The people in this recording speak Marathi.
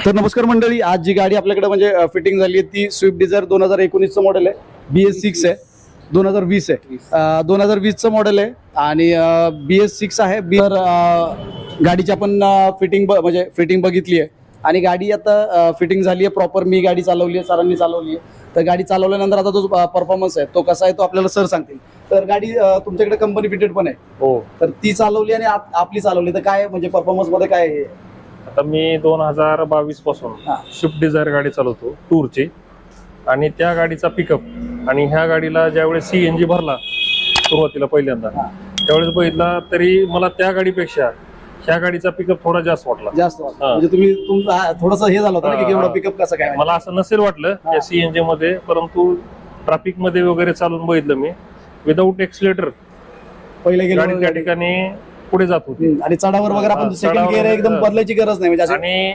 तर नमस्कार मंडळी, आज जी गाडी आपल्याकडे म्हणजे फिटिंग झाली आहे ती स्विफ्ट डिझायर 2019चं मॉडेल आहे. BS6 आहे, 2020 आहे. 2020चं मॉडेल आहे आणि BS6 आहे. गाडीची आपण म्हणजे फिटिंग बघितली आहे आणि गाडी आता फिटिंग झाली आहे प्रॉपर. मी गाडी चालवली आहे, सरांनी चालवली आहे. तर गाडी चालवल्यानंतर आता जो परफॉर्मन्स आहे तो कसा आहे तो आपल्याला सर सांगतील. तर गाडी तुमच्याकडे कंपनी फिटेड पण आहे हो. तर ती चालवली आणि आपली चालवली तर काय म्हणजे परफॉर्मन्स मध्ये काय आहे? आता मी 2022 पासून स्विफ्ट डिझायर गाडी चालवतो टूरची, आणि त्या गाडीचा पिकअप आणि ह्या गाडीला ज्यावेळेस CNG भरला सुरुवातीला पहिल्यांदा त्यावेळेस बघितला तरी मला त्या गाडीपेक्षा ह्या गाडीचा पिकअप थोडा जास्त वाटला. म्हणजे तुम्ही थोडस हे झालं होतं ना की एवढा पिकअप कसं काय? मला असं नसेल वाटलं त्या CNG मध्ये, परंतु ट्रॅफिक मध्ये वगैरे चालून बघितलं मी विदाऊट एक्सिलेटर पहिले गाडी त्या ठिकाणी पुढे जात होती आणि चढावर वगैरे आपण सेकंड गिअर एकदम बदलायची गरज नाही म्हणजे आणि